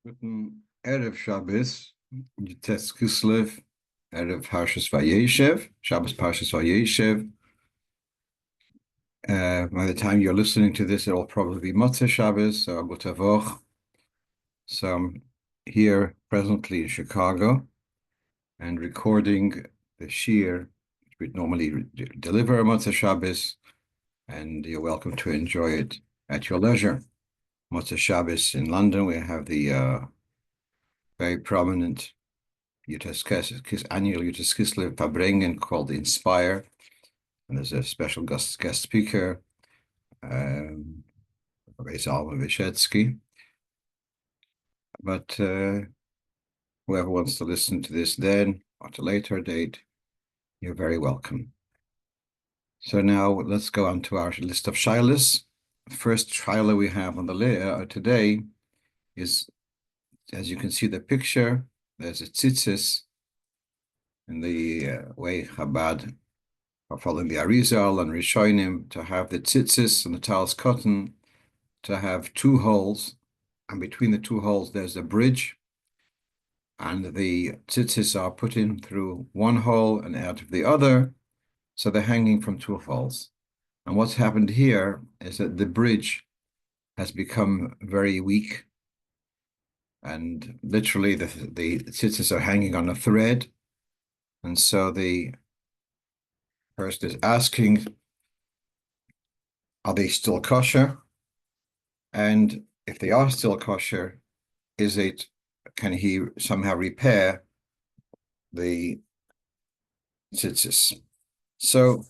Guten Erev Shabbos, Yites Kislev, Erev Parshas Vayeishev, Shabbos Parshas Vayeishev. By the time you're listening to this, it'll probably be Motzei Shabbos or Butavoch. So I'm here presently in Chicago and recording the shiur, which we'd normally deliver on Motzei Shabbos, and you're welcome to enjoy it at your leisure. Motzei Shabbos in London, we have the very prominent annual Yites Kislev Fabrengen called Inspire, and there's a special guest speaker, Vishetsky. But whoever wants to listen to this then or at a later date, you're very welcome. So now let's go on to our list of shilas. The first shilah we have on the layer today is, as you can see the picture, there's a tzitzis in the way Chabad are following the Arizal and Rishonim, to have the Tzitzis and the Tallis-Koton, to have two holes, and between the two holes there's a bridge, and the Tzitzis are put in through one hole and out of the other, so they're hanging from two holes. And what's happened here is that the bridge has become very weak, and literally the Tzitzis are hanging on a thread, and so the person is asking, are they still kosher? And if they are still kosher, can he somehow repair the tzitzis? So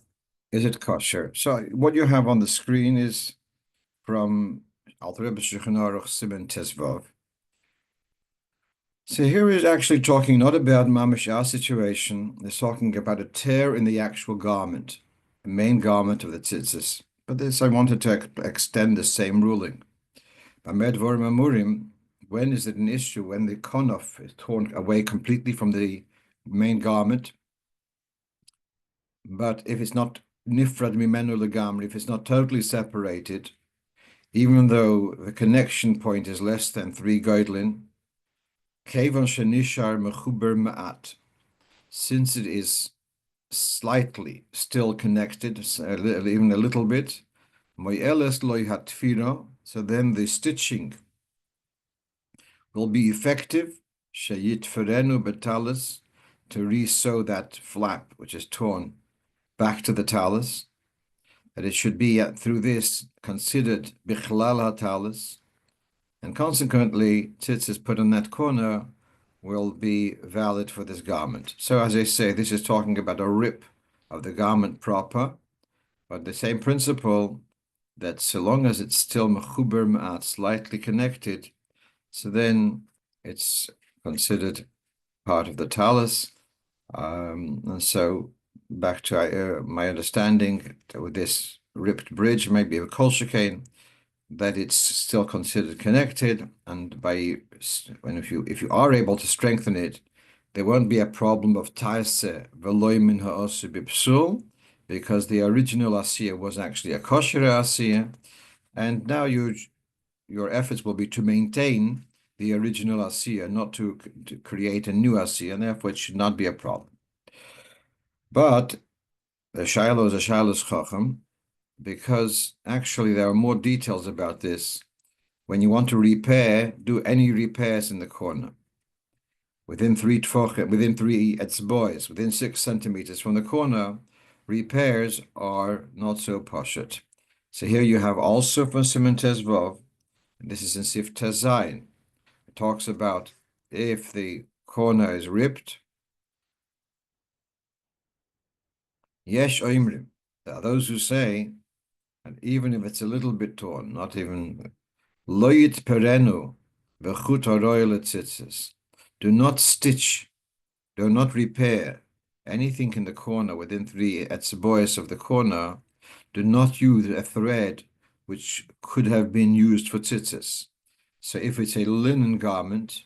is it kosher? So what you have on the screen is from Alter Rebbe Shulchan Aruch Siman Tezvav. So here is actually talking not about mamish situation. They're talking about a tear in the actual garment, the main garment of the tzitzis. But this, I wanted to extend the same ruling. When is it an issue? When the konof is torn away completely from the main garment. But if it's not nifrad mimenu legamri, if it's not totally separated, even though the connection point is less than 3 goydlin, kevon shenishar mechuber ma'at, since it is slightly still connected, even a little bit, moyeles loy hatfiro, so then the stitching will be effective, sheyit ferenu betalis, to re-sew that flap which is torn back to the tallis, that it should be through this considered bichlal hatalis, and consequently tzitzis put in that corner will be valid for this garment. So as I say, this is talking about a rip of the garment proper, but the same principle that so long as it's still mechuber ma'at, slightly connected, so then it's considered part of the tallis. And so back to my understanding with this ripped bridge, maybe a kosher, that it's still considered connected, and if you are able to strengthen it, there won't be a problem of taise v'loy min ha'osu b'psul, because the original asiya was actually a kosher asiya, and now your efforts will be to maintain the original asiya, not to create a new asiya, and therefore it should not be a problem. But the shiloh is a shiloh's chacham, because actually there are more details about this. When you want to repair, do any repairs in the corner. Within 3 tfochet, within 3 etzbois, within 6 centimeters from the corner, repairs are not so poshet. So here you have also from Siman Tezvav, and this is in Sif Tezayin. It talks about if the corner is ripped, yesh oimrim. There are those who say, and even if it's a little bit torn, not even loyit perenu v'chut haroy letzitzis, do not stitch, do not repair anything in the corner within 3 etzbois of the corner. Do not use a thread which could have been used for tzitzis. So if it's a linen garment,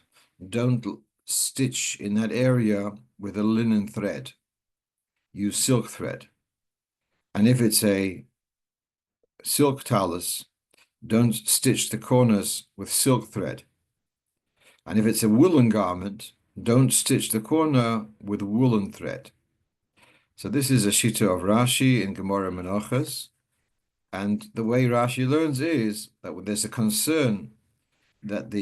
don't stitch in that area with a linen thread. Use silk thread. And if it's a silk tallis, don't stitch the corners with silk thread. And if it's a woolen garment, don't stitch the corner with woolen thread. So this is a shita of Rashi in Gemara Menachos. And the way Rashi learns is that there's a concern that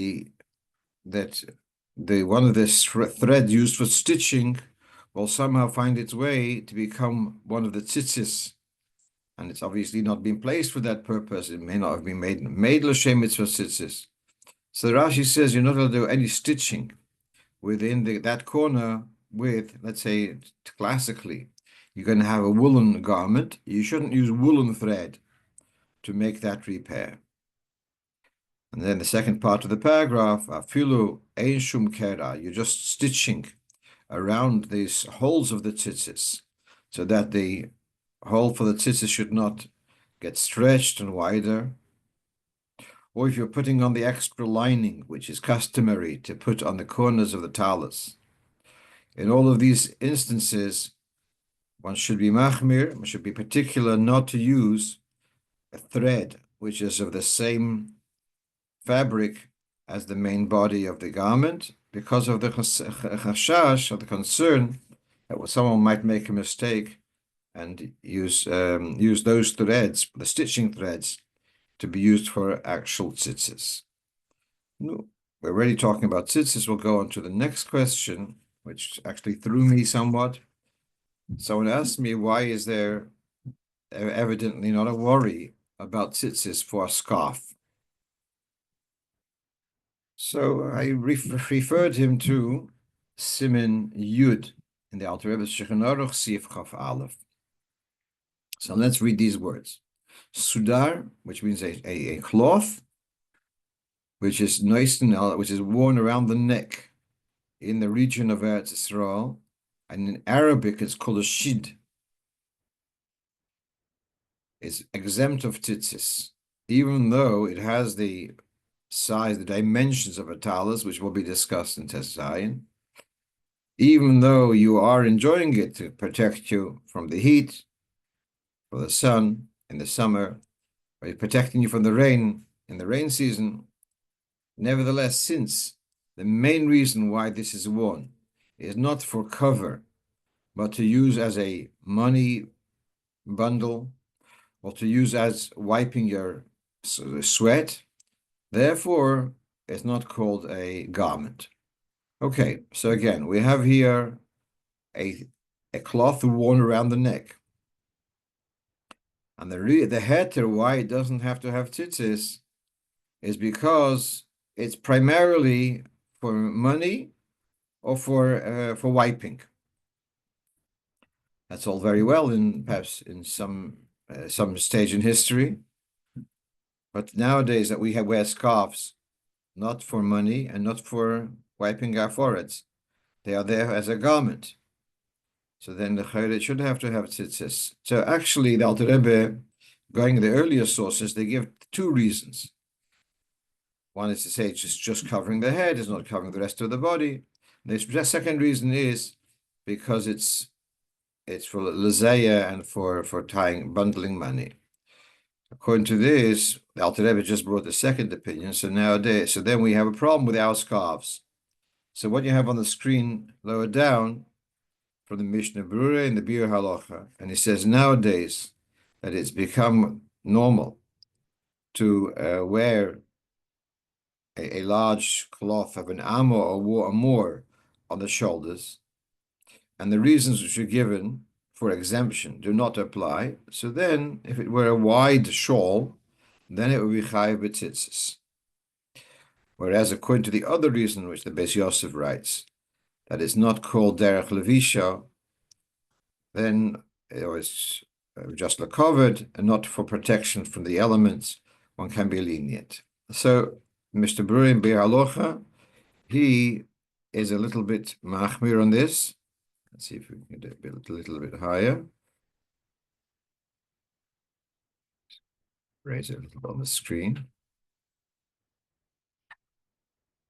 one of this thread used for stitching will somehow find its way to become one of the tzitzis, and it's obviously not been placed for that purpose. It may not have been made l'shem mitzvah tzitzis. So Rashi says you're not allowed to do any stitching within that corner with, let's say, classically, you're going to have a woolen garment. You shouldn't use woolen thread to make that repair. And then the second part of the paragraph, afilu ein shum kera, you're just stitching around these holes of the tzitzis, so that the hole for the tzitzis should not get stretched and wider. Or if you're putting on the extra lining, which is customary to put on the corners of the tallis. In all of these instances, one should be machmir, one should be particular not to use a thread which is of the same fabric as the main body of the garment, because of the chashash, or the concern that someone might make a mistake and use those threads, the stitching threads, to be used for actual tzitzis. No, we're already talking about tzitzis. We'll go on to the next question, which actually threw me somewhat. Someone asked me, why is there evidently not a worry about tzitzis for a scarf? So I referred him to Simin Yud in the Alter Rebbe's Shulchan Aruch Sif Chaf Aleph. So let's read these words. Sudar, which means a cloth, which is which is worn around the neck in the region of Eretz Yisrael, and in Arabic it's called a shid, is exempt of tzitzis, even though it has the size, the dimensions of a talus, which will be discussed in Tes Zayin. Even though you are enjoying it to protect you from the heat, for the sun in the summer, or protecting you from the rain in the rain season, nevertheless, since the main reason why this is worn is not for cover, but to use as a money bundle, or to use as wiping your sweat, therefore, it's not called a garment. Okay, so again, we have here a cloth worn around the neck. And the heter, why it doesn't have to have tzitzis, is because it's primarily for money or for wiping. That's all very well perhaps in some stage in history. But nowadays that we wear scarves, not for money and not for wiping our foreheads, they are there as a garment. So then the chayret should have to have tzitzis. So actually, the Alter Rebbe, going to the earlier sources, they give two reasons. One is to say it's just covering the head, it's not covering the rest of the body. The second reason is because it's for lezeya and for bundling money. According to this, the Alter Rebbe just brought the second opinion. So then we have a problem with our scarves. So what you have on the screen lower down from the Mishnah Berurah in the Biur Halacha, and he says nowadays that it's become normal to wear a large cloth of an amma or more on the shoulders, and the reasons which are given for exemption do not apply. So then, if it were a wide shawl, then it would be chayiv b'tzitzis. Whereas, according to the other reason which the Beis Yosef writes, that it's not called derech levisha, then it was just covered and not for protection from the elements, one can be lenient. So, Mr. Berurah in Biur Halacha, he is a little bit machmir on this. Let's see if we can get a little bit higher. Raise it a little bit on the screen.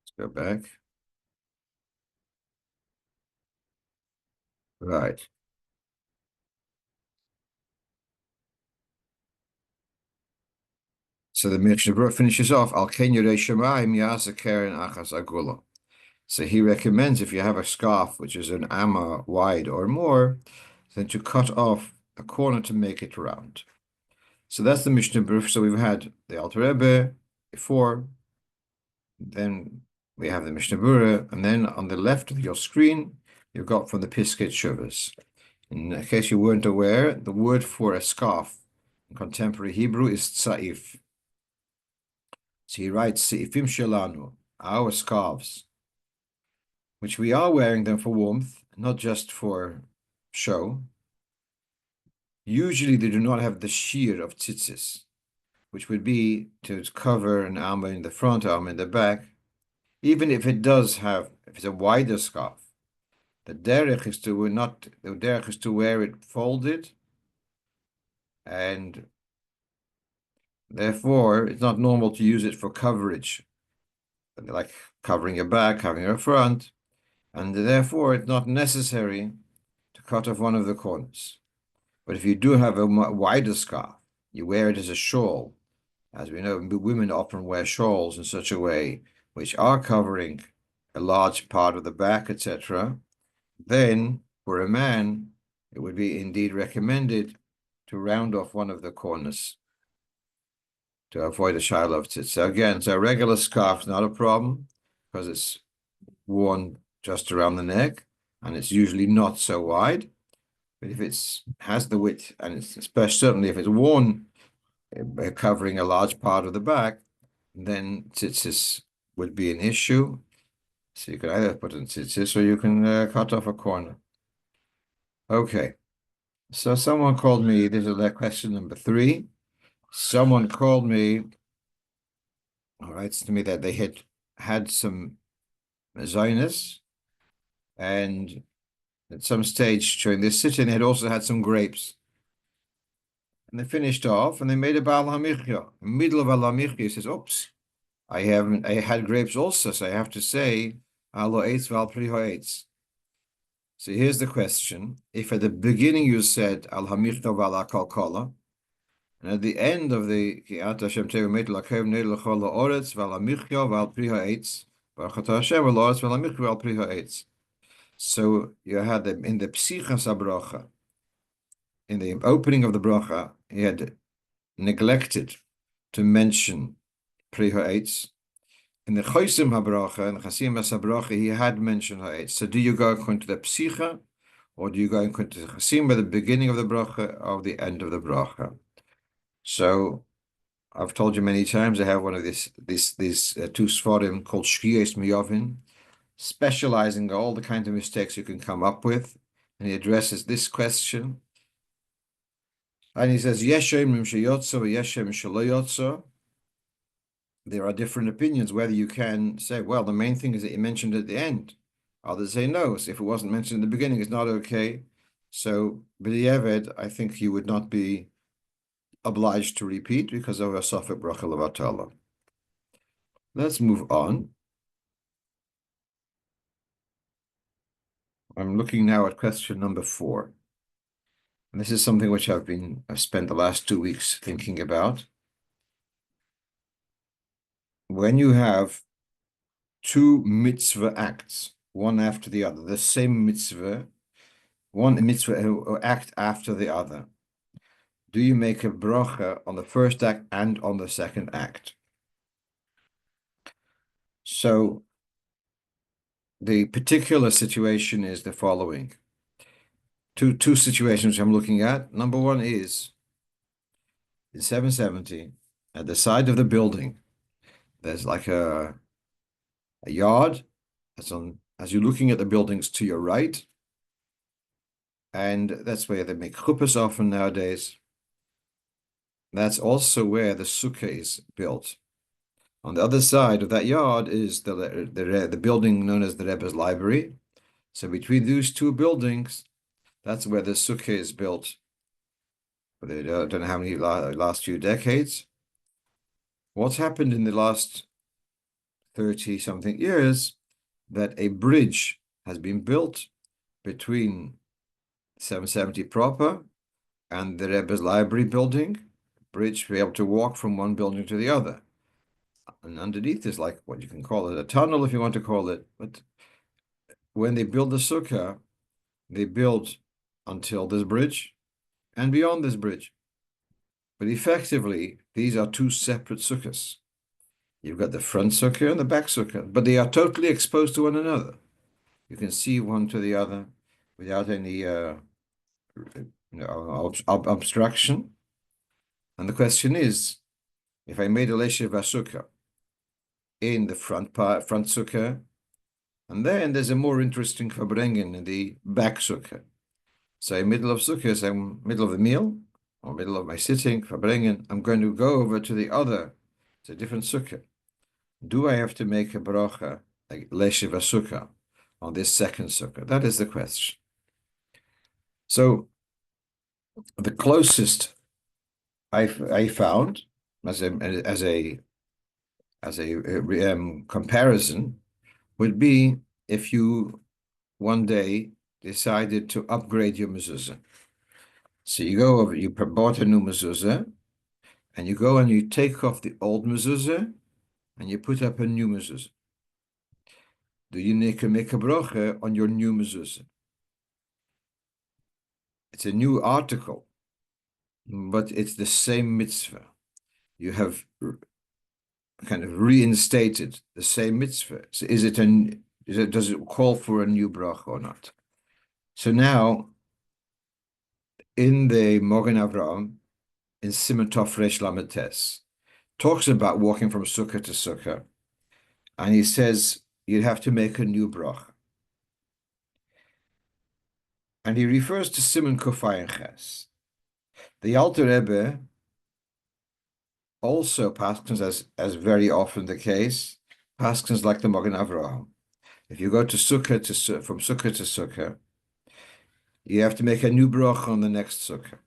Let's go back. Right. So the Mishnah Berurah finishes off, Al Ken Yirei Shamayim Ya'aseh Keren Achas Agula. So he recommends if you have a scarf which is an amma wide or more, then to cut off a corner to make it round. So that's the Mishnah Berurah. So we've had the Alter Rebbe before, then we have the Mishnah Berurah, and then on the left of your screen, you've got from the Piskei Teshuvos. In case you weren't aware, the word for a scarf in contemporary Hebrew is tza'if. So he writes, Se'ifim shelanu, our scarves, which we are wearing them for warmth, not just for show. Usually they do not have the shiur of Tzitzis, which would be to cover an arm in the front, arm in the back. Even if it does have, if it's a wider scarf, the derech is to wear it folded, and therefore it's not normal to use it for coverage, like covering your back, covering your front, and therefore it's not necessary to cut off one of the corners. But if you do have a wider scarf, you wear it as a shawl. As we know, women often wear shawls in such a way which are covering a large part of the back, etc. Then, for a man, it would be indeed recommended to round off one of the corners to avoid a shiur of tzitzis. So again, so a regular scarf is not a problem because it's worn just around the neck and it's usually not so wide. But if it has the width, and it's especially certainly if it's worn covering a large part of the back, then tzitzis would be an issue. So you can either put in tzitzis or you can cut off a corner. Okay. So someone called me, this is question number 3. Someone called me, writes to me that they had some mezonos, and at some stage during this sitting, they had also had some grapes. And they finished off and they made a Baal haMichya. In the middle of a haMichya, he says, oops, I had grapes also, so I have to say, I Yoitze val pri haEtz. So here's the question. If at the beginning you said, al haMichya val haKalkala, and at the end of the Ki'at Hashem Tevu Meit Lakev Neil Lechol La'oretz val haMichya val pri haEtz, Baruch Atah Hashem val La'oretz val haMichya val pri haEtz. So you had them in the Psichas HaBrocha, in the opening of the Brocha, he had neglected to mention Pri HaEtz. In the Chosim HaBrocha, in the Chasimas HaBrocha, he had mentioned HaEtz. So do you go according to the Psicha, or do you go according to the Chasim at the beginning of the Brocha, or the end of the Brocha? So I've told you many times, I have one of these two Sforim called Shkiyos Miyovin, specializing in all the kinds of mistakes you can come up with. And he addresses this question. And he says, there are different opinions whether you can say, well, the main thing is that you mentioned at the end. Others say no. So if it wasn't mentioned in the beginning, it's not okay. So, b'diavad, I think you would not be obliged to repeat because of a safek bracha levatala. Let's move on. I'm looking now at question number 4. And this is something which I've spent the last 2 weeks thinking about. When you have 2 mitzvah acts, one after the other, the same mitzvah, one mitzvah act after the other, do you make a brocha on the first act and on the second act? So the particular situation is the following. Two situations I'm looking at. Number one is in 770, at the side of the building, there's like a yard as you're looking at the buildings to your right. And that's where they make Chupahs often nowadays. That's also where the Succah is built. On the other side of that yard is the building known as the Rebbe's library. So between those 2 buildings, that's where the Succah is built. But I don't know how many last few decades. What's happened in the last 30-something years, that a bridge has been built between 770 proper and the Rebbe's library building, bridge to be able to walk from one building to the other. And underneath is like what you can call it, a tunnel if you want to call it. But when they build the Sukkah, they build until this bridge and beyond this bridge. But effectively, these are two separate Sukkahs. You've got the front Sukkah and the back Sukkah, but they are totally exposed to one another. You can see one to the other without any obstruction. And the question is, if I made a Leshev Sukkah in the front Sukkah, and then there's a more interesting Farbrengen in the back Sukkah. So in middle of Sukkah, so middle of the meal, or middle of my sitting, Farbrengen, I'm going to go over to the other, it's a different Sukkah. Do I have to make a brocha, like Leshev Sukkah, on this second Sukkah? That is the question. So the closest I found as a comparison would be if you one day decided to upgrade your mezuzah. So you go over, you bought a new mezuzah, and you go and you take off the old mezuzah, and you put up a new mezuzah. Do you make a brocha on your new mezuzah? It's a new article, but it's the same mitzvah. You have kind of reinstated the same mitzvah. So does it call for a new bracha or not? So now, in the Mogen Avraham, in Siman Tov Resh Lamed Tes, talks about walking from Sukkah to Sukkah, and he says you'd have to make a new bracha. And he refers to Siman Kufay and Ches. The Alter Rebbe also paskins, as very often the case, paskins like the Mogen Avraham. If you go to Sukkah from Sukkah to Sukkah, you have to make a new broch on the next Sukkah.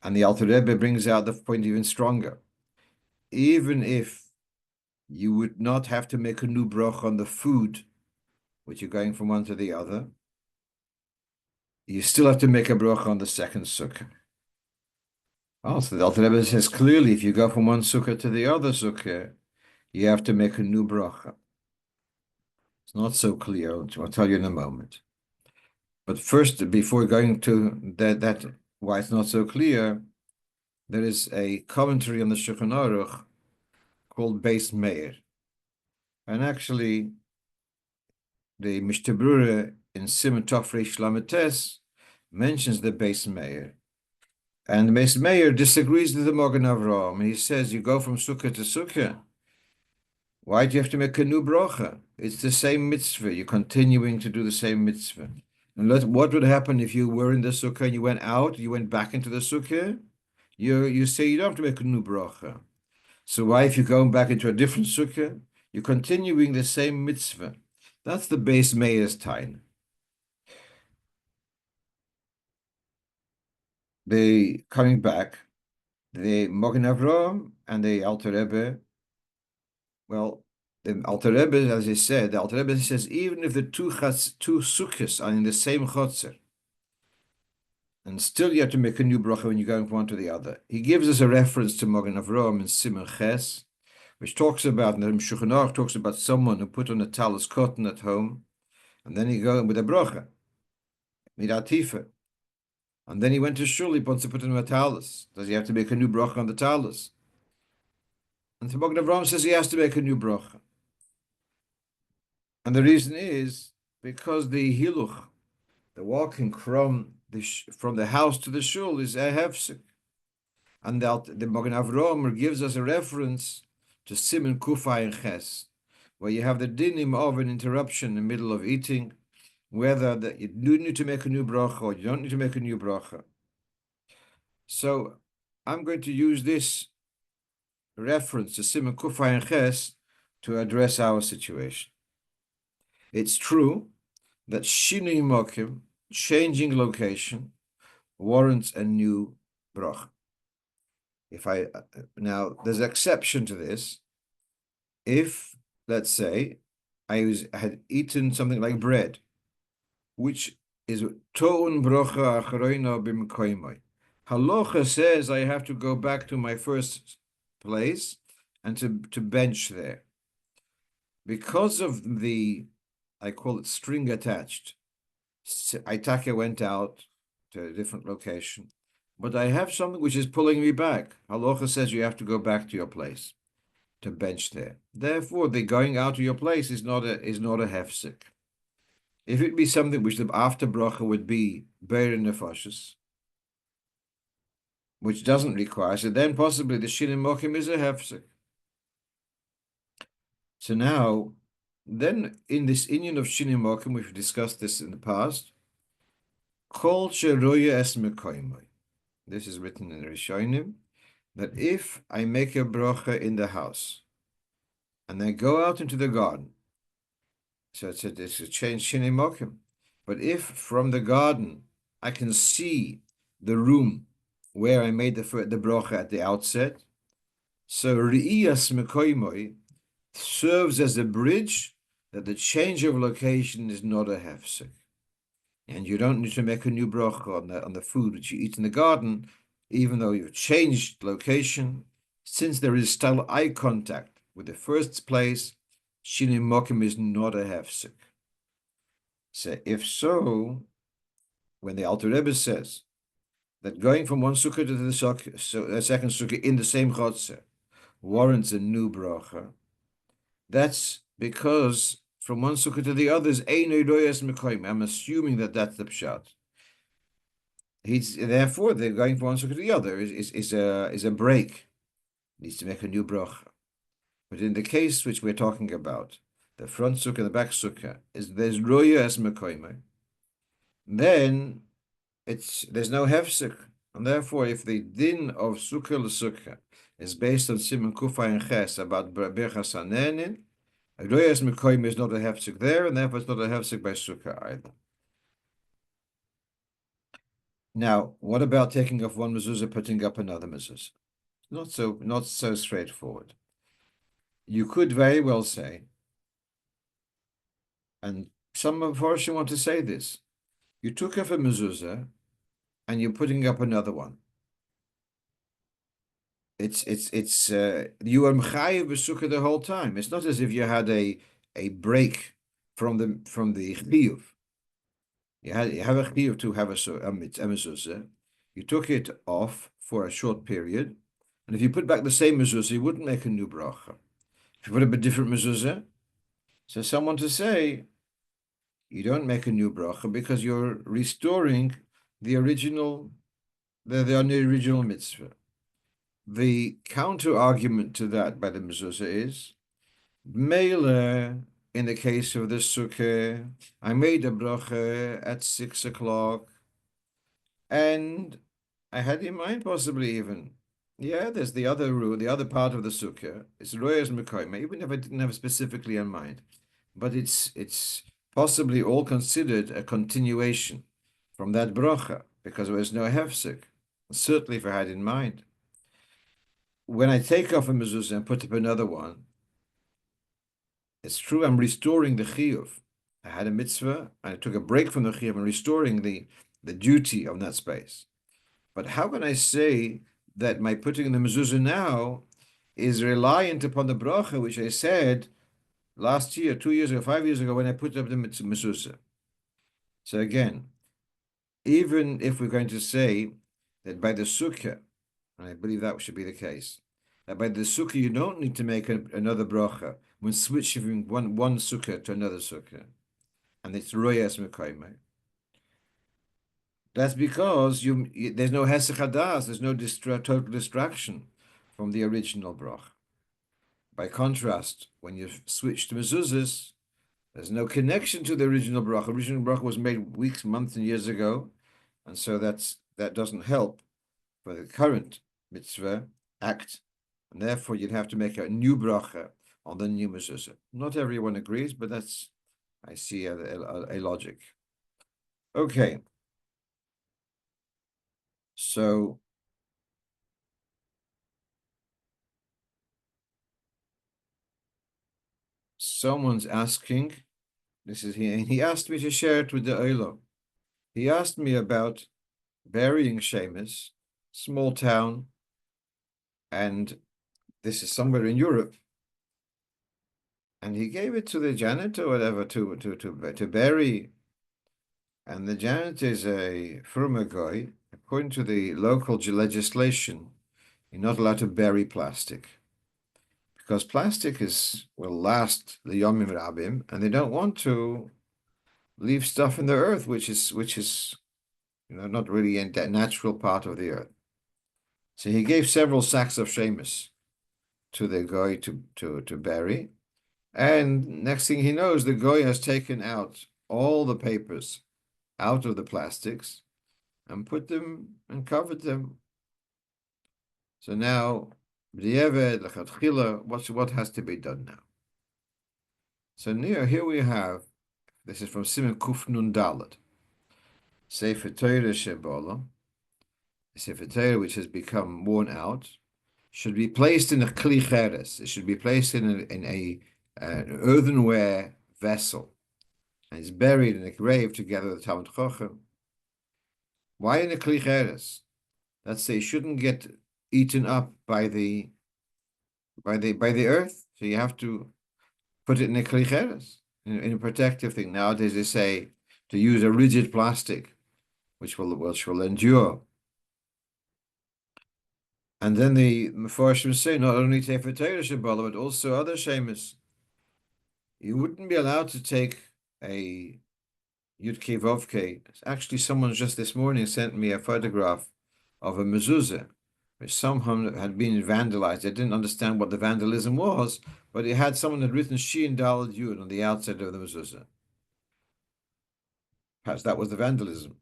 And the Alter Rebbe brings out the point even stronger. Even if you would not have to make a new broch on the food, which you're going from one to the other, you still have to make a broch on the second Sukkah. Also, the Alter Rebbe says clearly, if you go from one Sukkah to the other Sukkah, you have to make a new bracha. It's not so clear, I'll tell you in a moment. But first, before going to that why it's not so clear, there is a commentary on the Shulchan Aruch called Beis Meir. And actually, the Mishtabrura in Siman Tov Resh Lamed Tes mentions the Beis Meir. And the Beis Meir disagrees with the Mogen Avraham. He says, you go from Sukkah to Sukkah. Why do you have to make a new bracha? It's the same mitzvah. You're continuing to do the same mitzvah. And what would happen if you were in the Sukkah and you went out, you went back into the Sukkah? You say you don't have to make a new bracha. So why, if you're going back into a different Sukkah, you're continuing the same mitzvah? That's the Beis Meir's time. Coming back, the Mogen Avraham and the Alter Rebbe, well, the Alter Rebbe, as I said, the Alter Rebbe says, even if the two Sukkahs are in the same chotzer, and still you have to make a new bracha when you're going from one to the other. He gives us a reference to Mogen Avraham in Siman Ches, which talks about, and the Shulchan Aruch talks about someone who put on a Tallis-Koton at home, and then he goes with a bracha, midatifa. And then he went to shul, he wants to put on a talis. Does he have to make a new bracha on the talis? And the Mogen Avraham says he has to make a new bracha. And the reason is because the hiluch, the walking from the house to the shul, is a hefsek. And the Mogen Avraham gives us a reference to Siman Kufay and Ches, where you have the dinim of an interruption in the middle of eating, whether that you do need to make a new bracha or you don't need to make a new bracha. So I'm going to use this reference to Siman Kufay and Ches to address our situation. It's true that shinui mokim, changing location, warrants a new bracha. Now there's an exception to this. If, let's say, I had eaten something like bread, which is to'un brocha achroina b'mkoimai. Halocho says I have to go back to my first place and to bench there. Because of the I call it string attached. Itaka went out to a different location, but I have something which is pulling me back. Halocho says you have to go back to your place to bench there. Therefore, the going out to your place is not a hefsek. If it be something which the after bracha would be beir nefashos, which doesn't require, so then possibly the shinim mokim is a hefsek. So now, then in this inyan of shinim mokim, we've discussed this in the past. Kol sheroya es mekoymai. This is written in the Rishonim, that if I make a brocha in the house and I go out into the garden, so it's a change shinim mokim. But if from the garden I can see the room where I made the brocha at the outset, so re'iyas mekoymai serves as a bridge that the change of location is not a hefsek. And you don't need to make a new brocha on the food which you eat in the garden, even though you've changed location, since there is still eye contact with the first place, shinim mokim is not a hefsek. So if so, when the Alter Rebbe says that going from one sukkah to the second sukkah in the same chotzer warrants a new brocha, that's because from one sukkah to the other is ein oidoyas mekoyim. I'm assuming that that's the pshat. Therefore they're going from one sukkah to the other is a break. Needs to make a new brocha. But in the case which we're talking about, the front sukkah, the back sukkah, there's roya as mekoyim. Then there's no hefsek, and therefore if the din of sukkah l'sukkah is based on siman kufa and ches about berchas hanenin, royas mekoyim is not a hefsek there, and therefore it's not a hefsek by sukkah either. Now, what about taking off one mezuzah, putting up another mezuzah? Not so straightforward. You could very well say, and some of us want to say this: you took off a mezuzah and you're putting up another one. You are mechayev b'sukkah the whole time. It's not as if you had a break from the chiyuv. You have a chiyuv to have a mezuzah. You took it off for a short period, and if you put back the same mezuzah, you wouldn't make a new bracha. If you put up a different mezuzah, so someone to say you don't make a new bracha because you're restoring the original mitzvah. The counter argument to that by the mezuzah is, Mele, in the case of the sukkah, I made a brocha at 6 o'clock, and I had in mind possibly even, there's the other rule, the other part of the sukkah, it's royas mekoyim, even if I didn't have specifically in mind, but it's possibly all considered a continuation from that brocha, because there was no hefsek, certainly if I had in mind. When I take off a mezuzah and put up another one, it's true I'm restoring the chiyuv. I had a mitzvah, and I took a break from the chiyuv and restoring the duty of that space. But how can I say that my putting in the mezuzah now is reliant upon the brocha, which I said last year, 2 years ago, 5 years ago, when I put up the mezuzah? So again, even if we're going to say that by the sukkah, and I believe that should be the case, that by the sukkah you don't need to make another bracha when switching from one sukkah to another sukkah, and it's royas mekoyim. That's because there's no hesech hadas, there's no total distraction from the original bracha. By contrast, when you switch to mezuzahs, there's no connection to the original bracha. Original bracha was made weeks, months, and years ago, and so that doesn't help for the current mitzvah act, and therefore you'd have to make a new bracha on the new mezuzah. Not everyone agrees, but that's, I see a logic. Okay. So someone's asking, he asked me to share it with the Oilo. He asked me about burying Shaimos, small town, and this is somewhere in Europe. and he gave it to the janitor or whatever to bury. And the janitor is a former guy. According to the local legislation, you're not allowed to bury plastic because plastic will last the Yomim Rabim, and they don't want to leave stuff in the earth which is not really a natural part of the earth. So he gave several sacks of Shaimos to the guy to bury, and next thing he knows, the guy has taken out all the papers out of the plastics and put them and covered them. So now, what has to be done now? So here we have, this is from Siman Kuf Nun Dalet, Sefer Torah Shebola, Sefer Torah which has become worn out, should be placed in a kli cheres. It should be placed in an earthenware vessel, and it's buried in a grave together with the Talmud Chacham. Why in a kli cheres? That's say it shouldn't get eaten up by the earth. So you have to put it in a kli cheres, in a protective thing. Nowadays they say to use a rigid plastic, which will endure. And then the Mefarshim say not only Sefer Torah Shebala, but also other Shaimos. You wouldn't be allowed to take a Yudke Vovke. Actually, someone just this morning sent me a photograph of a mezuzah, which somehow had been vandalized. I didn't understand what the vandalism was, but someone had written Shin Dalad Yud on the outside of the mezuzah. Perhaps that was the vandalism.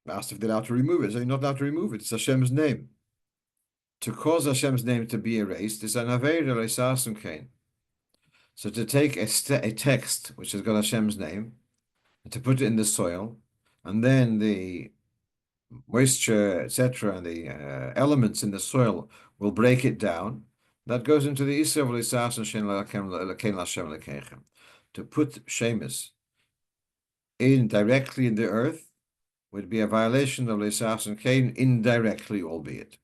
I asked if they're allowed to remove it. So you're not allowed to remove it. It's Hashem's name. To cause Hashem's name to be erased is an haPeiros. So to take a text which has got Hashem's name and to put it in the soil, and then the moisture, etc., and the elements in the soil will break it down. That goes into the Isa of to put Shaimos directly in the earth would be a violation of Lisas and Cain, indirectly, albeit.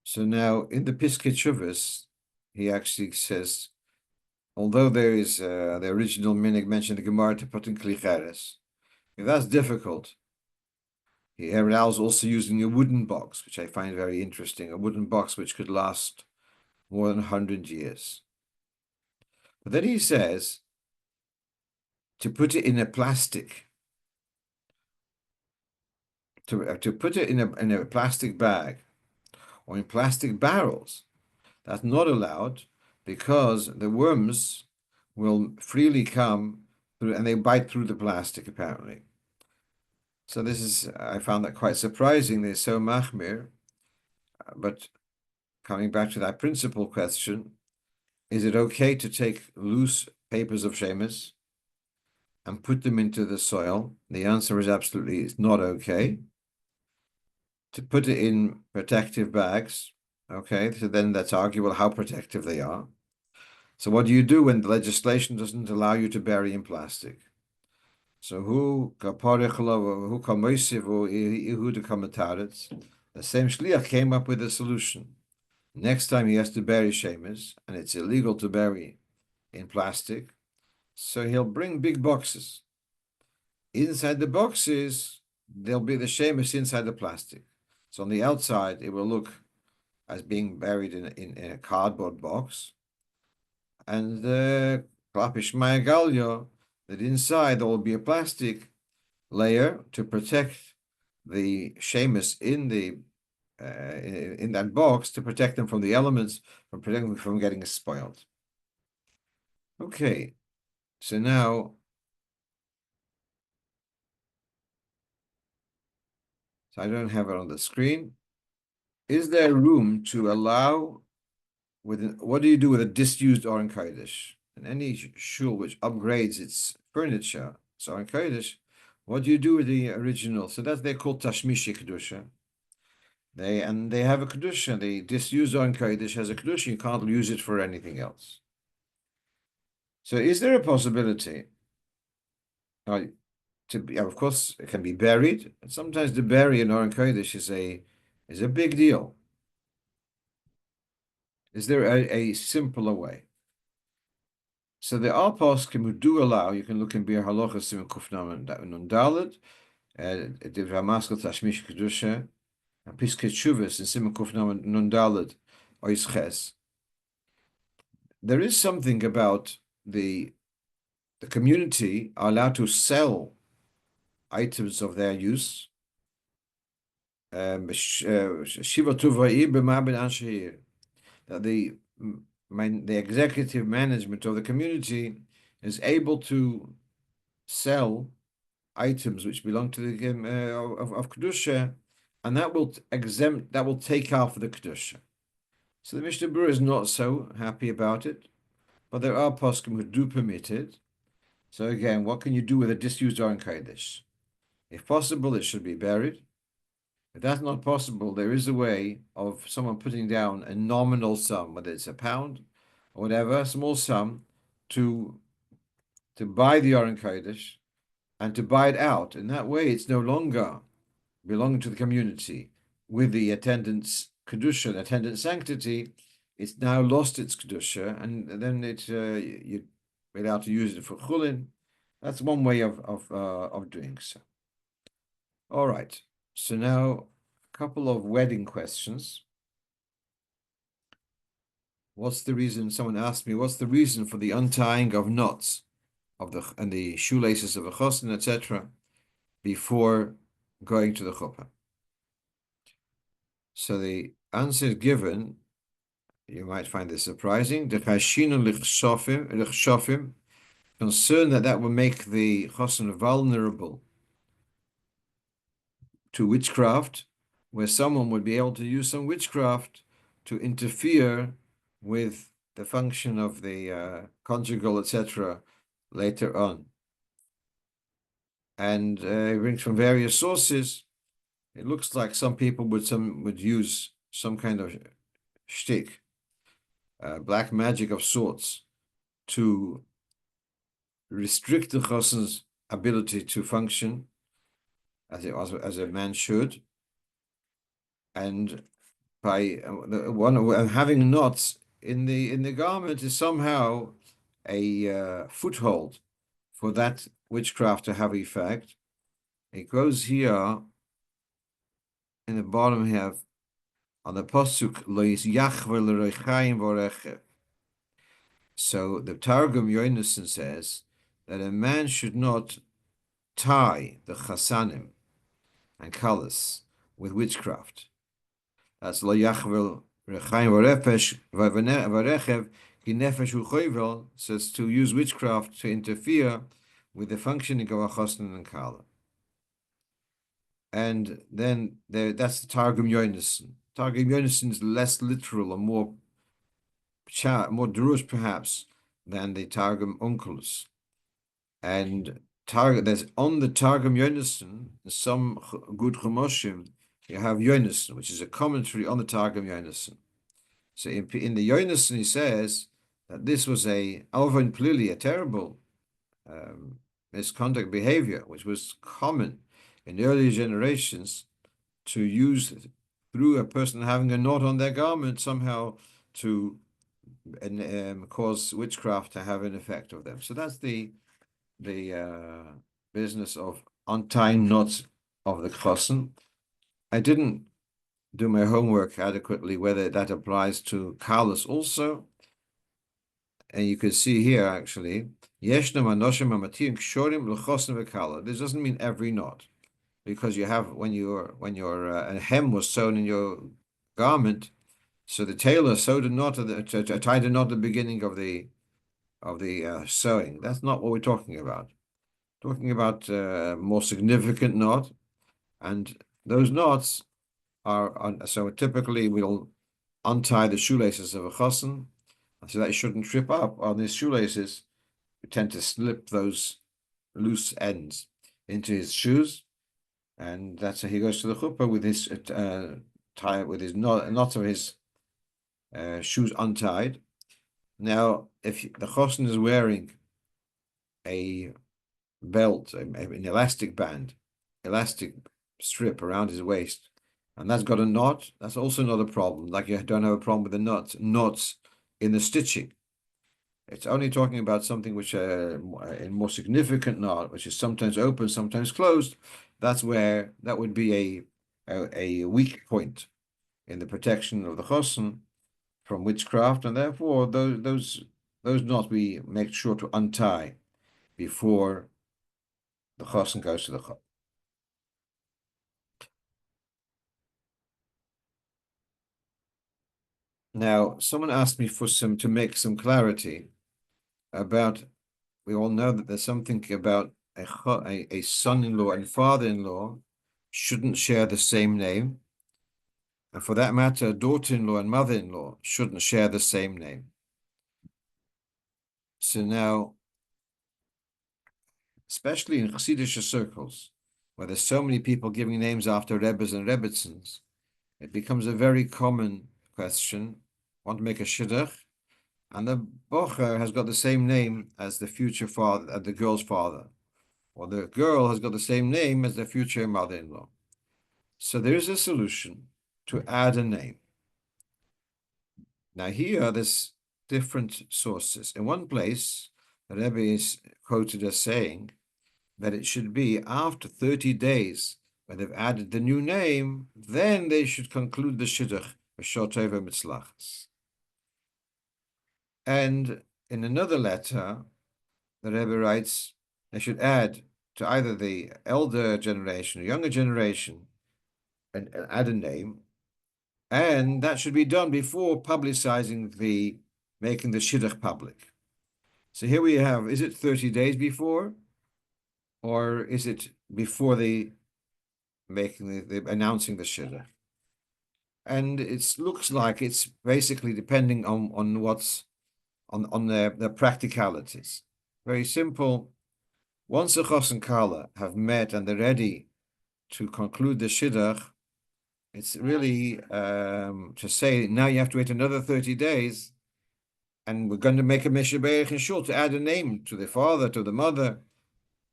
So now in the Piskei Teshuvos, he actually says, although there is the original minig mentioned the Gemara to put in kli cheres, if that's difficult, he allows also using a wooden box, which I find very interesting, a wooden box which could last more than 100 years. But then he says to put it in a plastic, to put it in a plastic bag or in plastic barrels, that's not allowed because the worms will freely come through and they bite through the plastic, apparently. So I found that quite surprising. They're so machmir. But coming back to that principal question, is it okay to take loose papers of Shaimos and put them into the soil? The answer is absolutely it's not okay. To put it in protective bags, okay, so then that's arguable how protective they are. So what do you do when the legislation doesn't allow you to bury in plastic? So the same shliach came up with a solution. Next time he has to bury Shaimos, and it's illegal to bury in plastic, so he'll bring big boxes. Inside the boxes, there'll be the Shaimos inside the plastic. So on the outside, it will look as being buried in a cardboard box. And Klapish Maya Galio, that inside there will be a plastic layer to protect the Shaimos in that box, to protect them from the elements, from protecting them from getting spoiled. Okay, so now, so I don't have it on the screen. Is there room to allow what do you do with a disused Oron Kodesh? In any shul which upgrades its furniture, so Oron Kodesh, what do you do with the original? So they're called Tashmishi Kedusha. They have a Kedusha. The disused Oron Kodesh has a Kedusha. You can't use it for anything else. So is there a possibility of course, it can be buried, and sometimes the bury in Oron Kodesh is a big deal. Is there a simpler way? So there are poskim who do allow, you can look in Bir Halocho Sim Kufnam and Dalet, Divrei Hamaskel Tashmish Kedusha, and Piskei Teshuvos in Sim Kufnam and Dalet Ois Ches. There is something about the community are allowed to sell items of their use. Shiva Tuvai b'ma'ben ansheir. The executive management of the community is able to sell items which belong to the of kedusha, and that will take off the kedusha. So the Mishnah Berurah is not so happy about it, but there are poskim who do permit it. So again, what can you do with a disused Oron Kodesh? If possible, it should be buried. If that's not possible, there is a way of someone putting down a nominal sum, whether it's £1 or whatever, a small sum, to buy the Oron Kodesh and to buy it out. In that way, it's no longer belonging to the community with the attendant's kedusha, attendant sanctity. It's now lost its kedusha, and then you're allowed to use it for chulin. That's one way of doing so. All right. So now a couple of wedding questions. What's the reason? Someone asked me, what's the reason for the untying of knots and the shoelaces of a Chosson, etc., before going to the Chupah? So the answer is given. You might find this surprising. The chashinu lichshofim, concerned that will make the Chosson vulnerable to witchcraft, where someone would be able to use some witchcraft to interfere with the function of the conjugal, etc., later on. And it brings from various sources. It looks like some people would use some kind of shtick, black magic of sorts, to restrict the Chosson's ability to function as a man should, and by having knots in the garment is somehow a foothold for that witchcraft to have effect. It goes here in the bottom here on the pasuk lo yachver l'reichayim v'orechev. So the Targum Yonason says that a man should not tie the chasanim and colors with witchcraft. That's lo yachver l'reichayim v'orechev ki nefesh u'choyvel, says to use witchcraft to interfere with the functioning of a chosson and kala. And then that's the Targum Yonason. Targum Yonason is less literal and more drush perhaps than the Targum Onkelos. And there's on the Targum Yonason, some good Chumoshim, you have Yonason, which is a commentary on the Targum Yonason. So in the Yonason he says that this was a alvin plili, a terrible misconduct behavior, which was common in earlier generations, to use through a person having a knot on their garment somehow to cause witchcraft to have an effect of them. So that's the business of untying knots of the Chosson. I didn't do my homework adequately whether that applies to kalas also. And you can see here actually, yeshna manoshim amatim kshorim l'chosson v'kala. This doesn't mean every knot, because you have when a hem was sewn in your garment, so the tailor sewed a knot tied a knot at the beginning of the sewing. That's not what we're talking about. We're talking about a more significant knot, and those knots are so typically we'll untie the shoelaces of a chosson, so that he shouldn't trip up on his shoelaces. We tend to slip those loose ends into his shoes, and that's how he goes to the Chupah with his knots of his shoes untied. Now, if the Chosson is wearing a belt, an elastic strip around his waist, and that's got a knot, that's also not a problem. Like you don't have a problem with the knots in the stitching. It's only talking about something which a more significant knot, which is sometimes open, sometimes closed. That's where that would be a weak point in the protection of the Chosson from witchcraft, and therefore those knots we make sure to untie before the Chosson goes to the Chosson. Now, someone asked me to make some clarity about. We all know that there's something about a son-in-law and father-in-law shouldn't share the same name, and for that matter, a daughter-in-law and mother-in-law shouldn't share the same name. So now, especially in Chassidish circles, where there's so many people giving names after Rebbes and Rebbetzins, it becomes a very common question. Want to make a Shidduch, and the bocher has got the same name as the future father, the girl's father, or the girl has got the same name as the future mother-in-law. So there is a solution to add a name. Now here, there's different sources. In one place, the Rebbe is quoted as saying that it should be after 30 days when they've added the new name, then they should conclude the Shidduch, Shoteva Mitzlachas. And in another letter, the Rebbe writes, they should add to either the elder generation or younger generation and add a name, and that should be done before publicizing making the Shidduch public. So here we have, is it 30 days before, or is it before the announcing the Shidduch? And it looks like it's basically depending on what's on the practicalities. Very simple. Once the Chos and Kala have met and they're ready to conclude the Shidduch, it's really to say now you have to wait another 30 days, and we're going to make a Meshaberich and Shul to add a name to the father, to the mother.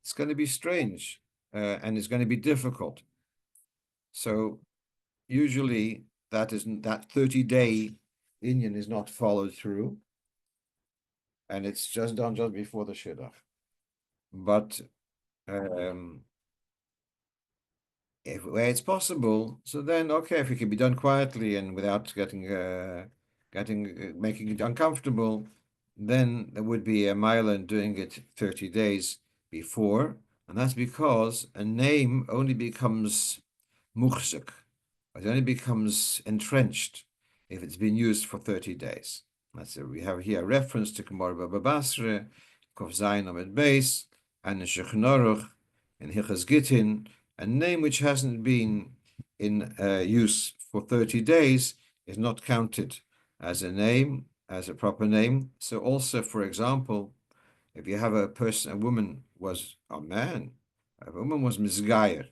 It's going to be strange, and it's going to be difficult. So usually that 30-day Inyan is not followed through, and it's just done just before the Shidduch. But where it's possible, so then okay, if it can be done quietly and without making it uncomfortable, then there would be a mile in doing it 30 days before, and that's because a name only becomes muchzak. It only becomes entrenched if it's been used for 30 days. We have here a reference to Gemara Baba Basra, Kov Zayin Amid Beis, and in Shulchan Aruch, in Hilchos Gittin, a name which hasn't been in use for 30 days is not counted as a name, as a proper name. So also, for example, if you have a woman was mizgayer,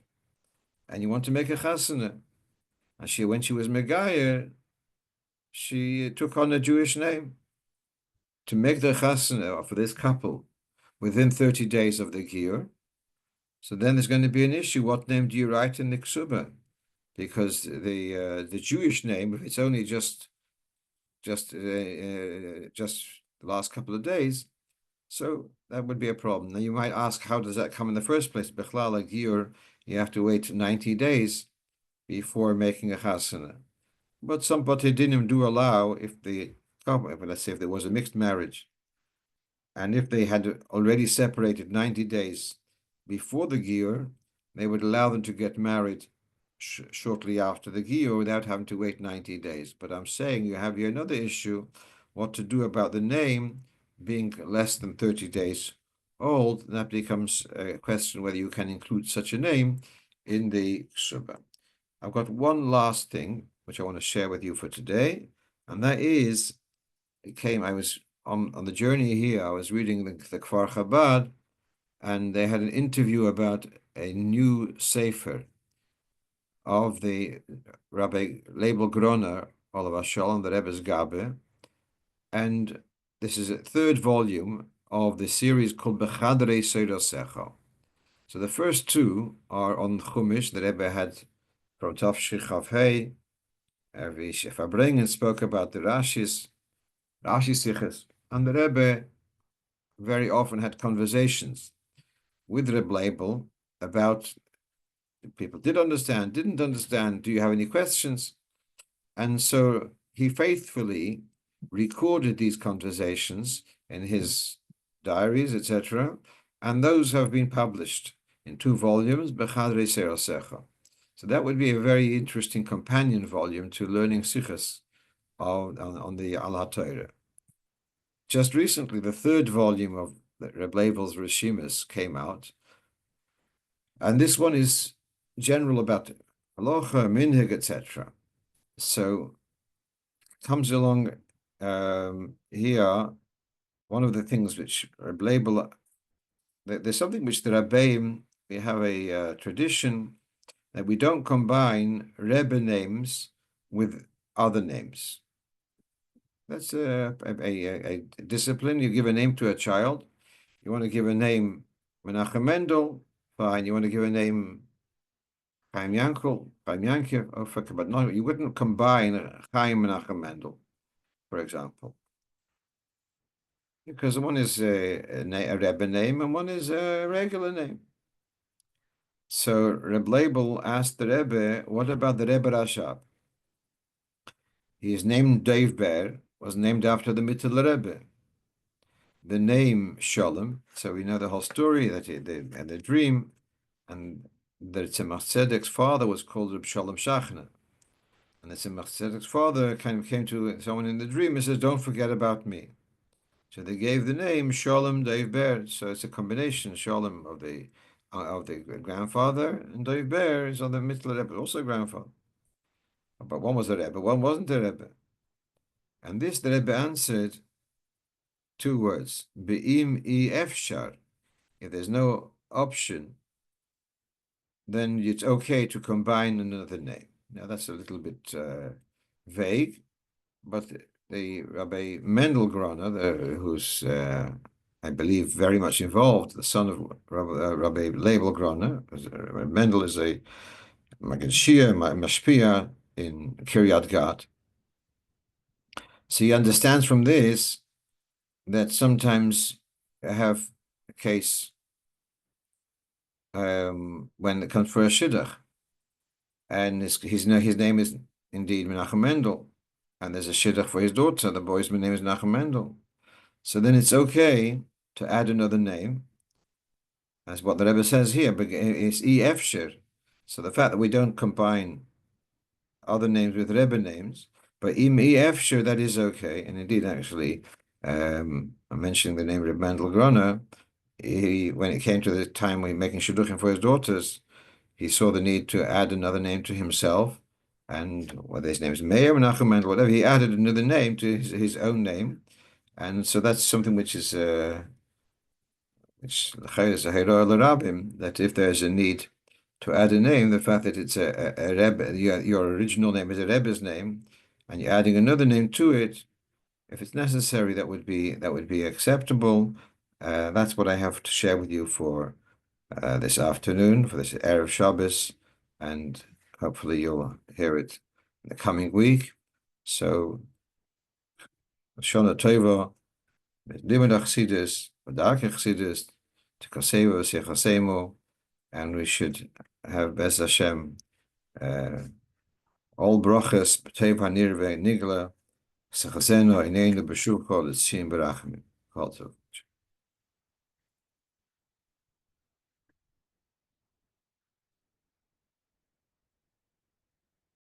and you want to make a chasana, and when she was megayer, she took on a Jewish name. To make the chasana for this couple within 30 days of the giyur, so then there's going to be an issue. What name do you write in the ksubah? Because the Jewish name, if it's only just the last couple of days, so that would be a problem. Now you might ask, how does that come in the first place? Bechlal a giyur, you have to wait 90 days before making a chasana. But some Bate Dinim do allow, if the couple, let's say if there was a mixed marriage, and if they had already separated 90 days before the giyur, they would allow them to get married shortly after the giyur without having to wait 90 days. But I'm saying you have here another issue, what to do about the name being less than 30 days old. That becomes a question whether you can include such a name in the ksubah. I've got one last thing which I want to share with you for today, and that is, I was on the journey here, I was reading the Kfar Chabad, and they had an interview about a new sefer of the Rabbi Leibel Groner, Olav Shalom, the Rebbe's Gabe, and this is a third volume of the series called Bechadrei Seirosecha. So the first two are on Chumash. The Rebbe had from Tafshich Hey, Vayeishev and spoke about the Rashi Sichos, and the Rebbe very often had conversations with Reb Label about people didn't understand, do you have any questions? And so he faithfully recorded these conversations in his diaries, etc., and those have been published in 2 volumes, Bechadrei Serosecha. So that would be a very interesting companion volume to learning Sichos on the Al Torah. Just recently, the 3rd volume of Reb Label's Rishimus came out, and this one is general about Halocho, minhag, etc. So comes along here, one of the things which Reb Label, there's something which the Rebbeim, we have a tradition that we don't combine Rebbe names with other names. That's a discipline. You give a name to a child. You want to give a name Menachem Mendel, fine. You want to give a name Chaim Yankel, but no, you wouldn't combine Chaim Menachem Mendel, for example, because one is a Rebbe name and one is a regular name. So Reb Label asked the Rebbe, what about the Rebbe Rashab? He is named Dave Bear, was named after the Mittel Rebbe. The name Shalom, so we know the whole story that he had the dream, and the Tzemach Tzedek's father was called Reb Shalom Shachna. And the Tzemach Tzedek's father came to someone in the dream and says, don't forget about me. So they gave the name Shalom Dave Bear. So it's a combination, Shalom of the grandfather, and Dave Bear is on the Mittel Rebbe, also grandfather. But one was a Rebbe, one wasn't a Rebbe. And this the Rebbe answered 2 words, Be'im I Efshar. If there's no option, then it's okay to combine another name. Now that's a little bit vague, but the Rabbi Mendel Groner, who's I believe very much involved, the son of Rabbi Label Groner, Mendel is a Magen Shia, Mashpia in Kiryat Gat. So he understands from this that sometimes I have a case when it comes for a Shidduch, and his name is indeed Menachem Mendel, and there's a Shidduch for his daughter, the boy's name is Menachem Mendel. So then it's okay to add another name, as what the Rebbe says here, but it's Efshir. So the fact that we don't combine other names with Rebbe names, but Im Efshir, that is okay. And indeed, actually, I'm mentioning the name Reb Mendel Groner. When it came to the time when making Shidduchim for his daughters, he saw the need to add another name to himself, and whether his name is Meir, Menachem Mendel, whatever, he added another name to his own name, and so that's something which is that if there's a need to add a name, the fact that it's a Rebbe, your original name is a Rebbe's name, and you're adding another name to it, if it's necessary, that would be acceptable. That's what I have to share with you for this afternoon, for this Erev Shabbos, and hopefully you'll hear it in the coming week. So, Shana Tova, Limud Chassidus, Dark Chassidus, to Kasevo, Sechasemo, and we should have Bez Hashem all broches, Tev Hanirve, Nigla, Sechaseno, Ineinu, Beshucho, L'Tzim Berachim.